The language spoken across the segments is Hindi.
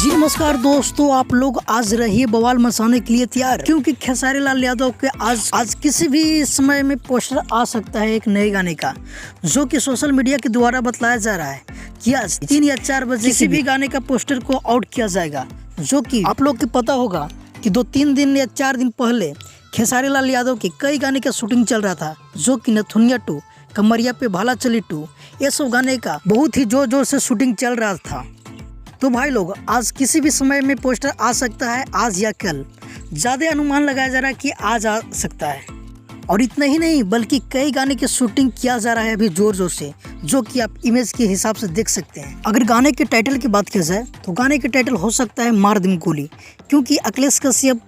जी नमस्कार दोस्तों, आप लोग आज रहिए बवाल मचाने के लिए तैयार, क्योंकि खेसारी लाल यादव के आज किसी भी समय में पोस्टर आ सकता है एक नए गाने का, जो कि सोशल मीडिया के द्वारा बतलाया जा रहा है कि आज 3 या 4 बजे किसी भी गाने का पोस्टर को आउट किया जाएगा। जो कि आप लोग को पता होगा कि 2-3 दिन या 4 दिन पहले खेसारी लाल यादव के कई गाने का शूटिंग चल रहा था, जो कि नथुनिया 2, कमरिया पे भाला चली 2, ये सब गाने का बहुत ही जोर जोर से शूटिंग चल रहा था। तो भाई लोग, आज किसी भी समय में पोस्टर आ सकता है, आज या कल। ज़्यादा अनुमान लगाया जा रहा है कि आज आ सकता है। और इतना ही नहीं, बल्कि कई गाने की शूटिंग किया जा रहा है अभी जोर जोर से, जो कि आप इमेज के हिसाब से देख सकते हैं। अगर गाने के टाइटल की बात की जाए तो गाने के टाइटल हो सकता है मार दिम गोली, क्योंकि अखिलेश कश्यप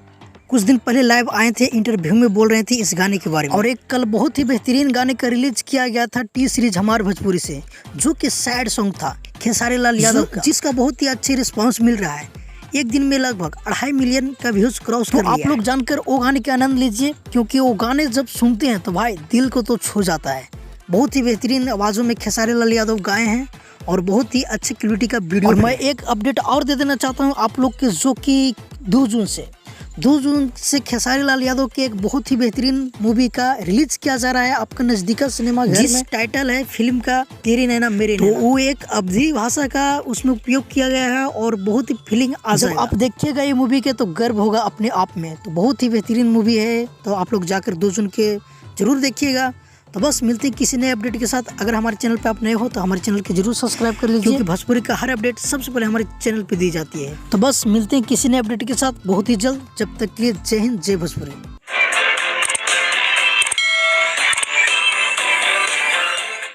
कुछ दिन पहले लाइव आए थे, इंटरव्यू में बोल रहे थे इस गाने के बारे में। और एक कल बहुत ही बेहतरीन गाने का रिलीज किया गया था टी सीरीज हमार भोजपुरी से, जो कि सैड सॉन्ग था खेसारी लाल यादव का, जिसका बहुत ही अच्छे रिस्पांस मिल रहा है। एक दिन में लगभग 2.5 मिलियन का व्यूज क्रॉस कर लिया। आप लोग जानकर वो गाने के आनंद लीजिए, क्योंकि वो गाने जब सुनते हैं तो भाई दिल को तो छू जाता है। बहुत ही बेहतरीन आवाज़ों में खेसारी लाल यादव गाए हैं और बहुत ही अच्छी क्वालिटी का वीडियो। और मैं एक अपडेट और दे देना चाहता हूँ आप लोग के, जो कि 2 जून से खेसारी लाल यादव के एक बहुत ही बेहतरीन मूवी का रिलीज किया जा रहा है आपका नजदीका सिनेमा घर में। टाइटल है फिल्म का तेरी नैना मेरे नैना। तो वो एक अवधी भाषा का उसमें उपयोग किया गया है और बहुत ही फीलिंग आ जाएगा। आप देखिएगा ये मूवी के तो गर्व होगा अपने आप में। तो बहुत ही बेहतरीन मूवी है, तो आप लोग जाकर 2 जून के जरूर देखिएगा। तो बस मिलते हैं किसी नए अपडेट के साथ। अगर हमारे चैनल पे आप नए हो तो हमारे चैनल के जरूर सब्सक्राइब कर लीजिए, क्योंकि भोजपुरी का हर अपडेट सबसे पहले हमारे चैनल पे दी जाती है। तो बस मिलते हैं किसी नए अपडेट के साथ बहुत ही जल्द। जब तक के लिए जय हिंद, जय भोजपुरी।